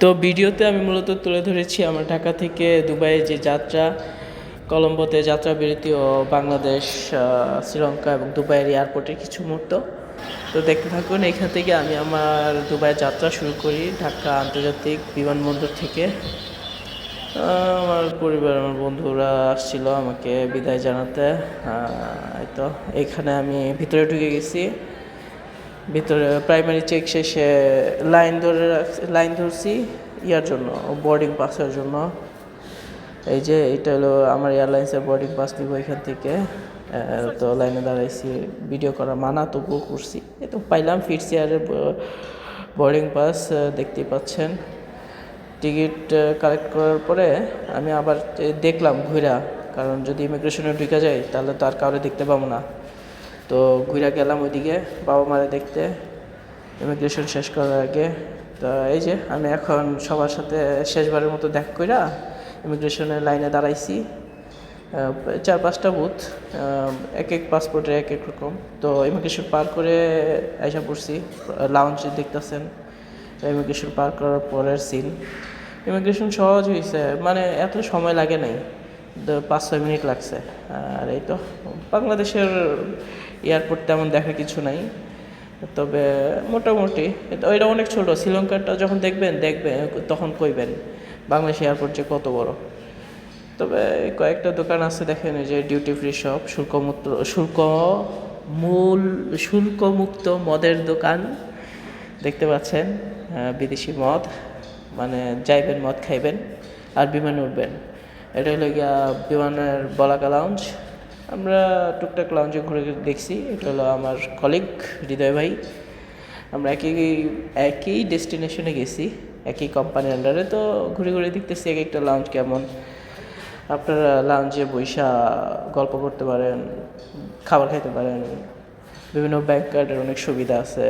তো ভিডিওতে আমি মূলত তুলে ধরেছি আমার ঢাকা থেকে দুবাইয়ের যে যাত্রা, কলম্বোতে যাত্রা বিরতি ও বাংলাদেশ, শ্রীলঙ্কা এবং দুবাইয়ের এয়ারপোর্টের কিছু মুহূর্ত। তো দেখতে থাকুন। এখান থেকে আমি আমার দুবাইয়ের যাত্রা শুরু করি ঢাকা আন্তর্জাতিক বিমানবন্দর থেকে। আমার পরিবার, আমার বন্ধুরা আসছিল আমাকে বিদায় জানাতে। এই তো এখানে আমি ভিতরে ঢুকে গেছি। ভিতরে প্রাইমারি চেক শেষে লাইন ধরছি ইয়ার জন্য, বোর্ডিং পাসের জন্য। এই যে এটা হলো আমার এয়ারলাইন্সের বোর্ডিং পাস নিব এখান থেকে। তো লাইনে দাঁড়াইছি, ভিডিও করা মানা, তবুও করছি। এই তো পাইলাম ফিরছি এয়ারের বোর্ডিং পাস, দেখতেই পাচ্ছেন। টিকিট কালেক্ট করার পরে আমি আবার দেখলাম ঘুরা, কারণ যদি ইমিগ্রেশনে ঢুকে যায় তাহলে তো আর কাউরে দেখতে পাবো না। তো ঘুরে গেলাম ওইদিকে বাবা মারে দেখতে ইমিগ্রেশন শেষ করার আগে। তো এই যে আমি এখন সবার সাথে শেষবারের মতো দেখা কইরা ইমিগ্রেশনের লাইনে দাঁড়াইছি। 4-5টা বুথ, এক এক পাসপোর্টের এক এক রকম। তো ইমিগ্রেশন পার করে আইসা পড়ছি, লাউঞ্জ দেখতেছেন। ইমিগ্রেশন পার করার পরের সিন, ইমিগ্রেশন সহজ হয়েছে, মানে এত সময় লাগে নাই, 5-6 মিনিট লাগছে। আর এই তো বাংলাদেশের এয়ারপোর্ট তেমন দেখার কিছু নাই, তবে মোটামুটি এটা অনেক ছোট। শ্রীলঙ্কারটা যখন দেখবেন তখন কইবেন বাংলাদেশ এয়ারপোর্ট যে কত বড়। তবে কয়েকটা দোকান আছে দেখেন, এই যে ডিউটি ফ্রি শপ, শুল্কমুক্ত মদের দোকান দেখতে পাচ্ছেন। বিদেশি মদ, মানে যাইবেন মদ খাইবেন আর বিমানে উঠবেন। এটা হলো গিয়া বিমানের বলাকা লাউঞ্জ। আমরা টুকটাক লাউঞ্জে ঘুরে দেখছি। এটা হলো আমার কলিগ হৃদয় ভাই। আমরা একই ডেস্টিনেশনে গেছি, একই কোম্পানির আন্ডারে। তো ঘুরে ঘুরে দেখতেছি এক একটা লাউঞ্জ কেমন। আপনারা লাউঞ্জে বইসা গল্প করতে পারেন, খাবার খাইতে পারেন। বিভিন্ন ব্যাংক কার্ডের অনেক সুবিধা আছে,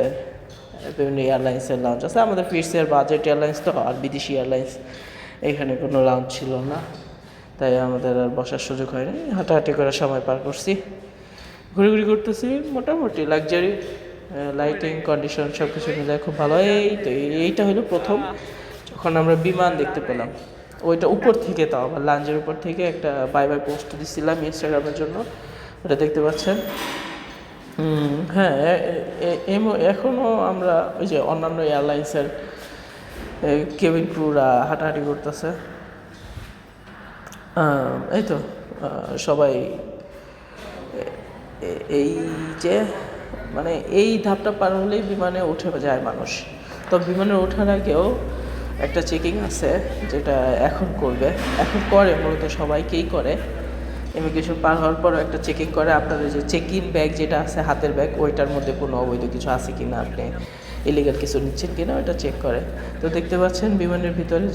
বিভিন্ন এয়ারলাইন্সের লাউঞ্জ আছে। আমাদের ফিরসের বাজেট এয়ারলাইন্স তো, আর বিদেশি এয়ারলাইন্স এখানে কোনো লাউঞ্জ ছিল না, তাই আমাদের আর বসার সুযোগ হয়নি। হাঁটাহাঁটি করে সময় পার করছি, ঘুরি করতেছি। মোটামুটি লাক্সারি, লাইটিং, কন্ডিশন সব কিছু মিলে খুব ভালো। এইটা হলো প্রথম যখন আমরা বিমান দেখতে পেলাম, ওইটা উপর থেকে, তাও আবার লাঞ্জের উপর থেকে একটা বাই পোস্ট দিচ্ছিলাম ইনস্টাগ্রামের জন্য, ওটা দেখতে পাচ্ছেন। হ্যাঁ, এখনও আমরা ওই যে অন্যান্য এয়ারলাইন্সের কেবিন ক্রুরা হাঁটাহাঁটি করতেছে। এই তো সবাই এই যে মানে এই ধাপটা পার হলেই বিমানে উঠে যায় মানুষ। তো বিমানে ওঠার আগেও একটা চেকিং আছে, যেটা এখন করে মূলত সবাইকেই করে। ইমিগ্রেশন পার হওয়ার পর একটা চেকিং করে, আপনাদের যে চেক ইন ব্যাগ যেটা আছে, হাতের ব্যাগ, ওইটার মধ্যে কোনো অবৈধ কিছু আছে কিনা, আপনি ইলিগাল কিছু নিচ্ছেন কিনা, ওইটা চেক করে। তো দেখতে পাচ্ছেন বিমানের ভিতরে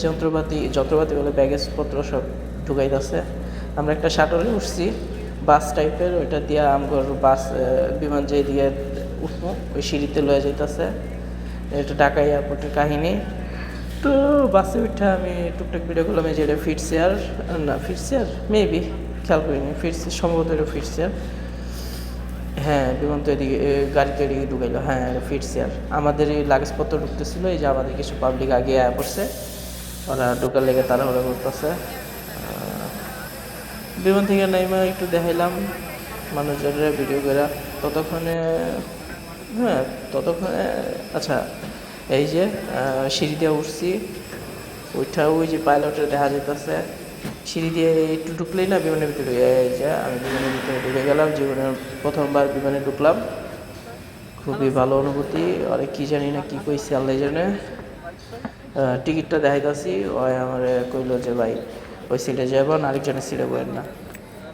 যন্ত্রপাতি বলে ব্যাগেজপত্র সব ঢুকাইতেছে। আমরা একটা শাটলে উঠছি, বাস টাইপের, ওইটা দিয়ে আমগর বিমান যে দিয়ে উঠবো, ওই সিঁড়িতে লয়ে যাইতেছে। এটা ঢাকা এয়ারপোর্টের কাহিনী। তো বাসে উঠে আমি টুকটাক ভিডিও করলাম। এই যে এটা ফিটসেয়ার মেবি, খেয়াল করিনি, সম্ভবত এটা ফিটসেয়ার। হ্যাঁ, বিমান তো এদিকে গাড়িতে এদিকে ঢুকাইলো। হ্যাঁ, ফিটসেয়ার। আমাদের এই লাগেজপত্র ঢুকতেছিল, এই যে আমাদের কিছু পাবলিক আগে পড়ছে, ওরা ঢোকার লেগে তাড়াহুড়া করতেছে। বিমান থেকে নাইমা একটু দেখাইলাম মানুষজনের ভিডিও করে। ততক্ষণে আচ্ছা, এই যে সিঁড়ি দিয়ে উঠছি, ওই যে পাইলটের দেখা যেতেছে। সিঁড়ি দিয়ে একটু ঢুকলেই না বিমানের ভিতরে, এই যে আমি বিমানের ভিতরে ঢুকে গেলাম। জীবনের প্রথমবার বিমানে ঢুকলাম, খুবই ভালো অনুভূতি। আরে কি জানি না কি কইছে আল্লাহ জানে। টিকিটটা দেখাইতেছি, ওই আমার কইলো যে ভাই ওই সিটে যাবেন, আরেকজনের সিটে বলেন না।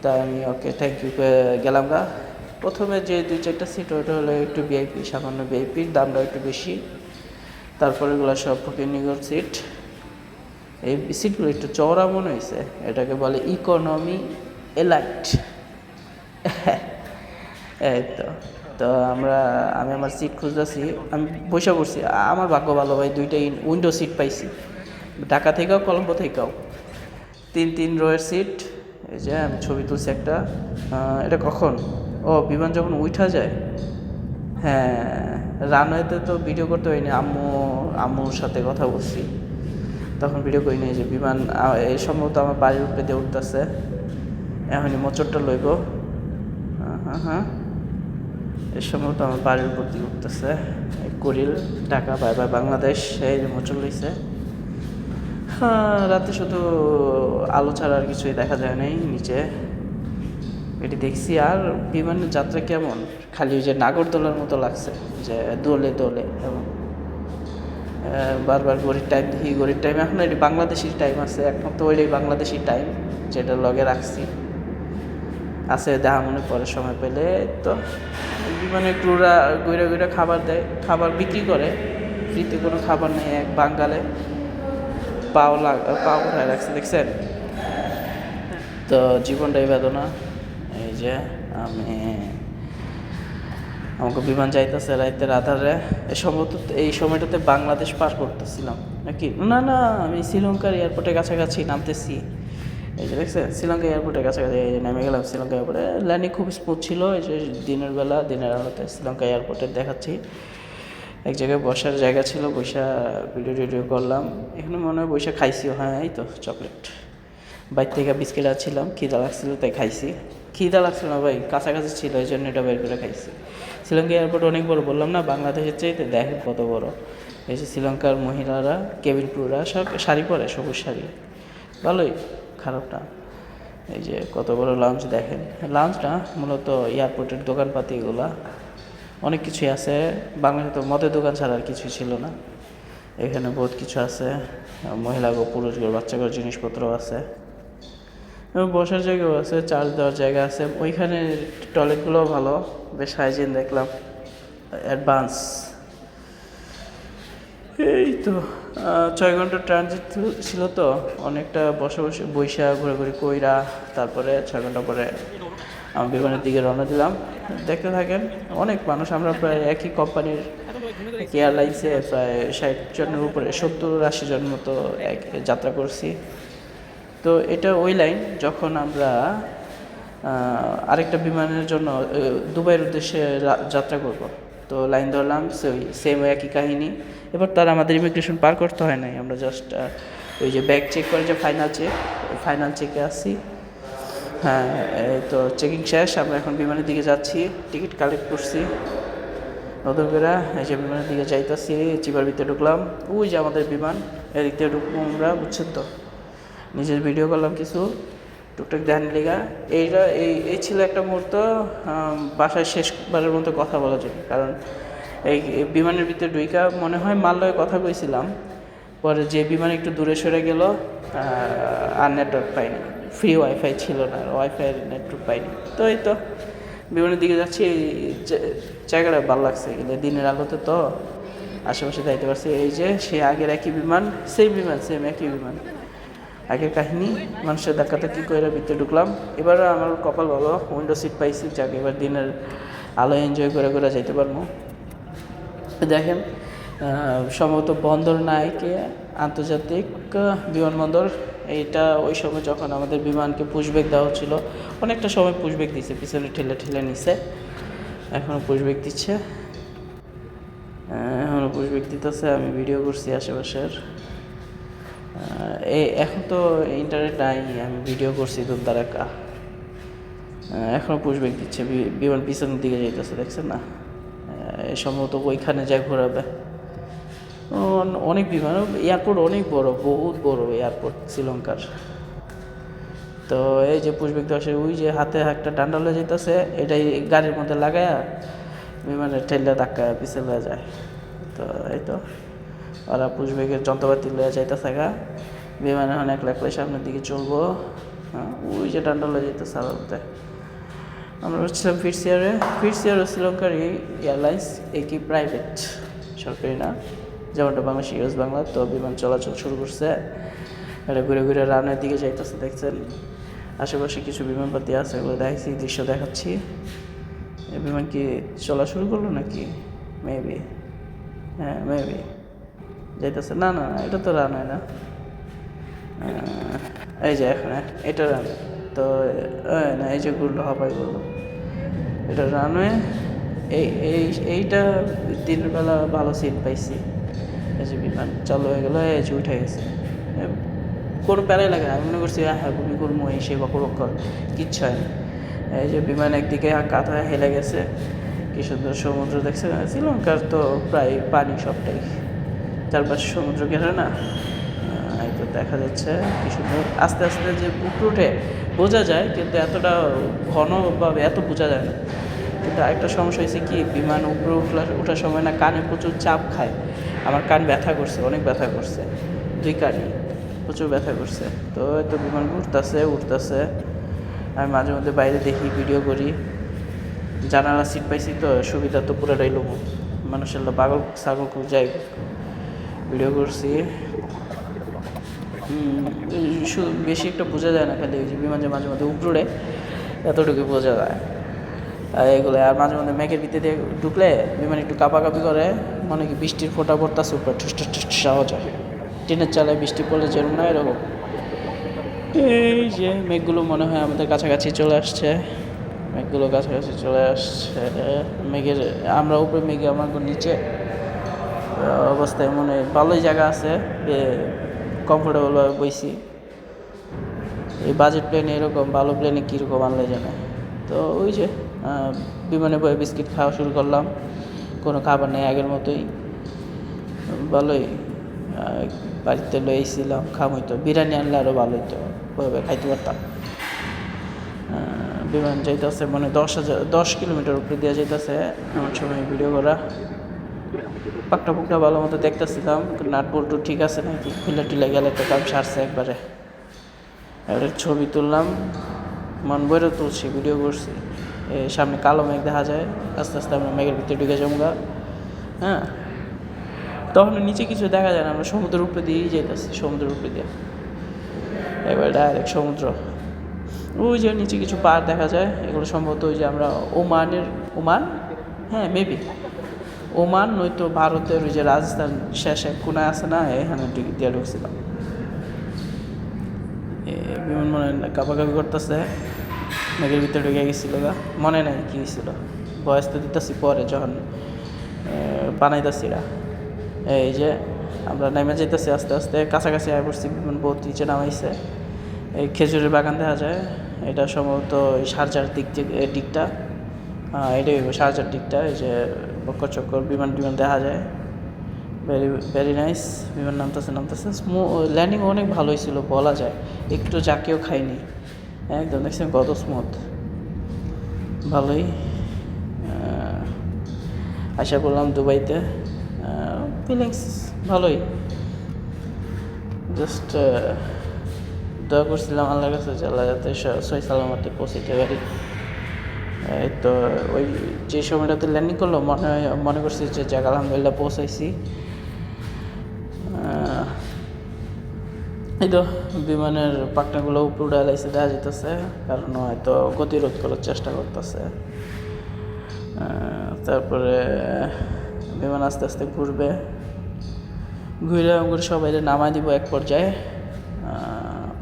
তাই আমি ওকে থ্যাংক ইউ গেলাম গা। প্রথমে যে 2-4টা সিট, ওইটা হলো একটু ভিআইপি, সামান্য ভিআইপির দামটা একটু বেশি। তারপরে এগুলো সব ফকিরনিগর সিট। এই সিটগুলো একটু চওড়া মনে হয়েছে, এটাকে বলে ইকোনমি এলাইট। এই তো আমি আমার সিট খুঁজতেছি, আমি বসে পড়ছি। আমার ভাগ্য ভালো ভাই, 2টা উইন্ডো সিট পাইছি, ঢাকা থেকেও কলম্বো থেকেও। 3 রোয়ের সিট। এই যে আমি ছবি তুলছি একটা। এটা কখন, বিমান যখন উঠা যায়। হ্যাঁ, রানওয়েতে তো ভিডিও করতে হয়নি, আম্মুর সাথে কথা বলছি। তখন ভিডিও করি নিয়ে যে বিমান এই সম্ভবত আমার বাড়ির উপরে দিয়ে উঠতেছে, এখনই মোচরটা লইব। হ্যাঁ এই সম্ভবত আমার বাড়ির উপর দিয়ে উঠতেছে। কুড়িল ঢাকা বাই বাই বাংলাদেশ, এই যে মোচর লইছে। হ্যাঁ, রাতে শুধু আলো ছাড়া আর কিছুই দেখা যায় নাই নিচে, এটি দেখছি। আর বিমানের যাত্রা কেমন, খালি ওই যে নাগরদোলার মতো লাগছে, যে দোলে দোলে এমন। বারবার ঘড়ির টাইম দেখি, ঘড়ির টাইম এখন এটি বাংলাদেশি টাইম আছে, একমাত্র ওইটাই বাংলাদেশি টাইম যেটা লগে রাখছি আছে, দেখা মনে পরে সময় পেলে। তো বিমানে ক্রুরা ঘুরে ঘুরে খাবার দেয়, খাবার বিক্রি করে, ফ্রিতে কোনো খাবার নেই। এক বাঙ্গালে পাও উঠায় রাখছে, দেখছেন? তো জীবনটাই বেদনা। এই যে আমাকে বিমান যাইতেছে রাইতের আধারে, সম্ভবত এই সময়টাতে বাংলাদেশ পার করতেছিলাম নাকি, না আমি শ্রীলঙ্কার এয়ারপোর্টের কাছাকাছি নামতেছি। এই যে দেখছেন শ্রীলঙ্কা এয়ারপোর্টের কাছাকাছি নেমে গেলাম। শ্রীলঙ্কা এয়ারপোর্টে ল্যান্ডিং খুব স্মুথ ছিল। এই যে দিনের বেলা, দিনের আলোতে শ্রীলঙ্কা এয়ারপোর্টে দেখাচ্ছি। এক জায়গায় বসার জায়গা ছিল, বৈশা ভিডিও করলাম। এখানে মনে হয় বৈশা খাইছিও। হ্যাঁ, এই তো চকলেট বাইর থেকে বিস্কিট আনছিলাম, খিদা লাগছিল তাই খাইছি। খিদা লাগছিল না ভাই, কাছাকাছি ছিল, এই জন্য এটা বের করে খাইছি। শ্রীলঙ্কা এয়ারপোর্ট অনেক বড়, বললাম না বাংলাদেশের চাইতে, দেখেন কত বড়। এই যে শ্রীলঙ্কার মহিলারা, কেবিন ক্রুরা সব শাড়ি পরে, সবুজ শাড়ি, ভালোই, খারাপ না। এই যে কত বড় লাউঞ্জ দেখেন। লাউঞ্জটা মূলত এয়ারপোর্টের দোকানপাতি এগুলা অনেক কিছুই আছে। বাংলাদেশে তো মদের দোকান ছাড়া আর কিছুই ছিল না, এখানে বহুত কিছু আছে। মহিলাগো, পুরুষগো, বাচ্চাগোর জিনিসপত্র আছে, এবং বসার জায়গাও আছে, চার্জ দেওয়ার জায়গা আছে। ওইখানে টয়লেটগুলোও ভালো, বেশ হাইজিন দেখলাম, অ্যাডভান্স। এই তো 6 ঘন্টা ট্রানজিট ছিল, তো অনেকটা বৈশা ঘুরে কইরা তারপরে 6 ঘন্টা পরে আমি বিমানের দিকে রওনা দিলাম। দেখতে থাকেন, অনেক মানুষ। আমরা প্রায় একই কোম্পানির এয়ারলাইন্সে প্রায় 60 জনের উপরে, 70-80 জন মতো যাত্রা করছি। তো এটা ওই লাইন যখন আমরা আরেকটা বিমানের জন্য দুবাইয়ের উদ্দেশ্যে যাত্রা করব, তো লাইন ধরলাম, সেম একই কাহিনী। এবার তার আমাদের ইমিগ্রেশন পার করতে হয় নাই, আমরা জাস্ট ওই যে ব্যাগ চেক করে, যে ফাইনাল চেকে আসছি। হ্যাঁ, এই তো চেকিং শেষ, আমরা এখন বিমানের দিকে যাচ্ছি। টিকিট কালেক্ট করছি নতুন করে। এই যে বিমানের দিকে যাইতেছি, চিপার ভিতরে ঢুকলাম। ওই যে আমাদের বিমান, এদিক দিয়ে ঢুকবো আমরা, বুঝছেন তো। নিজের ভিডিও করলাম কিছু, টুকটাক ধ্যান লেগা। এই ছিল একটা মুহূর্ত বাসায় শেষবারের মতো কথা বলার জন্য। কারণ এই বিমানের ভিতরে ঢুইকা মনে হয় মালয়ে কথা কইছিলাম, পরে যে বিমান একটু দূরে সরে গেল, আর নেটওয়ার্ক পাইনি, ফ্রি ওয়াইফাই ছিল না, ওয়াইফাইয়ের নেটওয়ার্ক পাইনি। তো এই তো বিমানের দিকে যাচ্ছি, এই জায়গাটা ভালো লাগছে, এগুলো দিনের আলোতে তো আশেপাশে যাইতে পারছি। এই যে সে আগের একই বিমান, সেম একই বিমান, আগের কাহিনী। মানুষের ধাক্কাতে কী করে ভিতরে ঢুকলাম। এবার আমার কপাল ভালো, উইন্ডো সিট পাইছি, যাকে এবার দিনের আলো এনজয় করে যাইতে পারবো। দেখেন সম্ভবত বন্দর নাইকে আন্তর্জাতিক বিমানবন্দর, এইটা ওই সময় যখন আমাদের বিমানকে পুশব্যাক দেওয়া হচ্ছিলো, অনেকটা সময় পুশব্যাক দিচ্ছে, পিছনে ঠেলে নিছে, এখনও পুশব্যাক দিচ্ছে, এখনও পুশব্যাক দিতেছে। আমি ভিডিও করছি আশেপাশের। এখন তো ইন্টারনেট নাই, আমি ভিডিও করছি দুমদারাক্কা, এখনও পুশব্যাক দিচ্ছে। বিমান পিছনের দিকে যাইতেছে, দেখছেন না, সম্ভবত ওইখানে যায় ঘোরাবে। অনেক বিমান, এয়ারপোর্ট অনেক বড়, বহুত বড় এয়ারপোর্ট শ্রীলঙ্কার। তো এই যে পুশব্যাক দেওয়া, ওই যে হাতে একটা ডান্ডা লয়ে যেতেছে, এটাই গাড়ির মধ্যে লাগায়া বিমানের ঠেলে ধাক্কা পিছিয়ে লয়ে যায়। তো এই তো ওরা পুশব্যাকের যন্ত্রপাতি লয়ে যাইতেছে গা, বিমান এখন একলা সামনের দিকে চলবো। হ্যাঁ, ওই যে ডান্ডা লয়ে যেতেছে আলাদা। আমরা হচ্ছিলাম ফিরসিয়ারে শ্রীলঙ্কার এই এয়ারলাইন্স, একই প্রাইভেট, সরকারি না, যেমনটা বাংলাদেশ ইউএস বাংলা। তো বিমান চলাচল শুরু করছে, এটা ঘুরে রানের দিকে যাইতেছে, দেখছেন আশেপাশে কিছু বিমানপাতি আছে, এগুলো দেখাচ্ছি, দৃশ্য দেখাচ্ছি। এই বিমান কি চলা শুরু করলো নাকি? মেবি, হ্যাঁ মেবি যাইতেছে। না, এটা তো রানওয়ে না, এই যে এখন এটা রানওয়ে। তো না, এই যে ঘুরলো, হবাই ঘুরলো, এটা রানওয়ে। এইটা দিনের বেলা ভালো সিট পাইছি। এই যে বিমান চালু হয়ে গেলো, এই যে উঠে গেছে। কোনো প্যারাই লাগে না। আমি মনে করছি হ্যাঁ বমি করবো এই সে বকর বকর, কিচ্ছু হয়নি। এই যে বিমান একদিকে কাত হয়ে হেলে গেছে, কি সুন্দর সমুদ্র দেখছে। শ্রীলঙ্কার তো প্রায় পানি সবটাই, চারপাশে সমুদ্র ঘেরা না, এই তো দেখা যাচ্ছে কি সুন্দর। আস্তে আস্তে যে উপরে উঠে বোঝা যায়, কিন্তু এতটা ঘনভাবে এত বোঝা যায় না। কিন্তু আরেকটা সমস্যা হয়েছে কি, বিমান উপরে ওঠার সময় না কানে প্রচুর চাপ খায়। আমার কান ব্যথা করছে, অনেক ব্যথা করছে, দুই কানই প্রচুর ব্যথা করছে। তো হয়তো বিমান উঠতেছে, আমি মাঝে মধ্যে বাইরে দেখি, ভিডিও করি। জানালা সিট পাইছি তো সুবিধা তো পুরোটাই লোক, মানুষের পাগল ছাগল খুব যাই ভিডিও করছি। বেশি একটা বোঝা যায় না, খালি ওই যে বিমান যে মাঝে মধ্যে উপরে এতটুকু বোঝা যায়। এগুলো আর মাঝে মধ্যে মেঘের ভিতরে দিয়ে ঢুকলে বিমান একটু কাঁপাকাঁপি করে, মনে কি বৃষ্টির ফোঁটা পড়তেছে উপরে, ঠুস ঠুস ঠুস আওয়াজ হয়। টিনের চালায় বৃষ্টি পড়লে যেরকম না এরকম। এই যে মেঘগুলো মনে হয় আমাদের কাছাকাছি চলে আসছে, মেঘগুলো কাছাকাছি চলে আসছে। মেঘের আমরা উপরে, মেঘে আমার নিচে অবস্থায় মনে ভালোই জায়গা আছে, কমফোর্টেবলভাবে বইছি। এই বাজেট প্লেনে এরকম, ভালো প্লেনে কীরকম আনলে জানে। তো ওই যে বিমানে বয়ে বিস্কিট খাওয়া শুরু করলাম, কোনো খাবার নেই, আগের মতোই ভালোই। বাড়িতে লইছিলাম, খাম হইতো, বিরিয়ানি আনলে আরও ভালো হইতো, ওইভাবে খাইতে পারতাম। বিমান যাইতেছে মানে 10 কিলোমিটার উপরে দিয়ে যাইতেছে, আমার সময় ভিডিও করা। পাকটা ভালো মতো দেখতেছিলাম, নাট বল্টু ঠিক আছে নাকি, খুলে টুলে গেলে তো কাম সারছে একবারে। এবারে ছবি তুললাম, মন বইরে তুলছি, ভিডিও করছি। সামনে কালো মেঘ দেখা যায়, আস্তে আস্তে আমরা মেঘের ভিতরে ঢুকে যাবো। হ্যাঁ, তখন নিচে কিছু দেখা যায় না, আমরা সমুদ্রের উপরে দিয়েই যেতেছি, সমুদ্রের উপরে দিয়ে এবার ডাইরেক্ট সমুদ্র। ওই যে নিচে কিছু পাহাড় দেখা যায়, এগুলো সম্ভবত ওই যে আমরা ওমান, হ্যাঁ মেবি ওমান, নয়তো ভারতের ওই যে রাজস্থান শেষ এক কোনায় আছে না, এখানে দিয়ে ঢুকছিলাম। বিমান মনে কাঁপাকাঁপি করতেছে, মেঘের ভিতরে ঢুকে গেছিল গা, মনে নাই কী হয়েছিল, বয়স তো দিতেছি পরে যখন বানাইতেছি। এই যে আমরা নেমে যেতেছি আস্তে আস্তে, কাছাকাছি আয় পড়ছি, বিমান বহুত নিচে নামাইছে। এই খেজুরের বাগান দেখা যায়, এটা সম্ভবত ওই শারজার দিকটা, এটাই শারজার দিকটা। এই যে বক্কর চক্কর বিমান দেখা যায়, ভেরি নাইস। বিমান নামতেছে, ল্যান্ডিং অনেক ভালো হয়েছিল বলা যায়, একটু জাকেও খাইনি, একদম দেখছেন কত স্মুথ, ভালোই। আশা করলাম দুবাইতে, ফিলিংস ভালোই। জাস্ট দোয়া করছিলাম আল্লাহর কাছে যে আল্লাহ যাতে সহি সালামতে পৌঁছাতে পারি। এই তো ওই যে সময়টাতে ল্যান্ডিং করলো মনে করছি যে যাক আলহামদুলিল্লাহ পৌঁছাইছি। এই তো বিমানের পাখনাগুলো উপরে উঠে এলাইছে, দেখা যেতেছে, কারণ হয়তো গতিরোধ করার চেষ্টা করতেছে। তারপরে বিমান আস্তে আস্তে ঘুরে আমাদের সবাই নামাই দিব এক পর্যায়ে।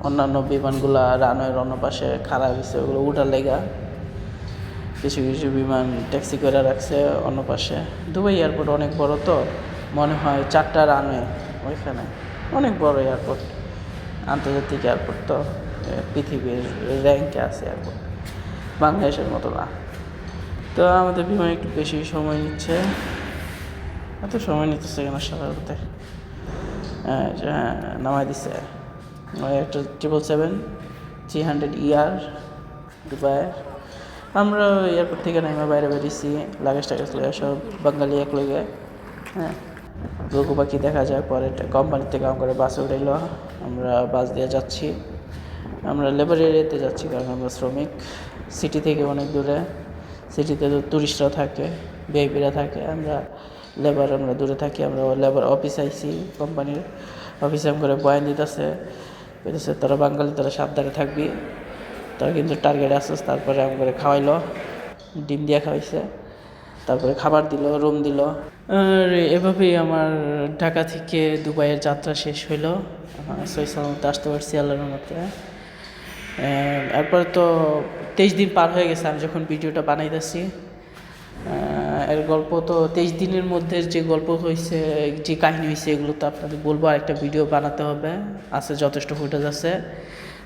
অন্যান্য বিমানগুলা রানওয়ের অন্য পাশে খারাপ হয়েছে, ওগুলো উঠার লেগা কিছু বিমান ট্যাক্সি করে রাখছে অন্য পাশে। দুবাই এয়ারপোর্ট অনেক বড়, তো মনে হয় 4টা রানওয়ে ওইখানে, অনেক বড় এয়ারপোর্ট, আন্তর্জাতিক এয়ারপোর্ট, তো পৃথিবীর র্যাঙ্কে আছে এয়ারপোর্ট, বাংলাদেশের মতো না। তো আমাদের বিমান একটু বেশি সময় নিচ্ছে, এত সময় নিতেছে কেন সাধারণত। হ্যাঁ, নামাই দিচ্ছে একটা 777-300ER দুবাই। আমরা এয়ারপোর্ট থেকে নেমে বাইরে বেরিয়েছি, লাগেজ টাগেজ লয়ে সব বাঙালি এক লগে। হ্যাঁ, গরু পাখি দেখা যায়, পরে কোম্পানি থেকে করে বাসে উঠাইলো, আমরা বাস দিয়ে যাচ্ছি। আমরা লেবার এরিয়াতে যাচ্ছি, কারণ আমরা শ্রমিক, সিটি থেকে অনেক দূরে। সিটিতে তো টুরিস্টরা থাকে, ভিআইপিরা থাকে, আমরা দূরে থাকি। আমরা লেবার অফিস আইসি, কোম্পানির অফিসে করে বয়ান দিতেছে, তোরা বাঙালি, তোরা সাবধানে থাকবি, তোরা কিন্তু টার্গেট আসছিস। তারপরে করে খাওয়াইলো, ডিম দিয়ে খাওয়াইছে, তারপরে খাবার দিল, রুম দিল। আর এভাবেই আমার ঢাকা থেকে দুবাইয়ের যাত্রা শেষ হইলো। সহি সালামতে আসতে পারছি আল্লাহর রহমতে। এরপরে তো 23 দিন পার হয়ে গেছে আমি যখন ভিডিওটা বানাইতেছি। এর গল্প তো 23 দিনের মধ্যে যে গল্প হয়েছে, যে কাহিনী হয়েছে, এগুলো তো আপনাদের বলবো, আর একটা ভিডিও বানাতে হবে, আছে যথেষ্ট ফুটেজ আছে।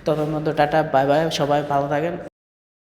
ততক্ষণ পর্যন্ত টাটা, বাই বাই, সবাই ভালো থাকেন।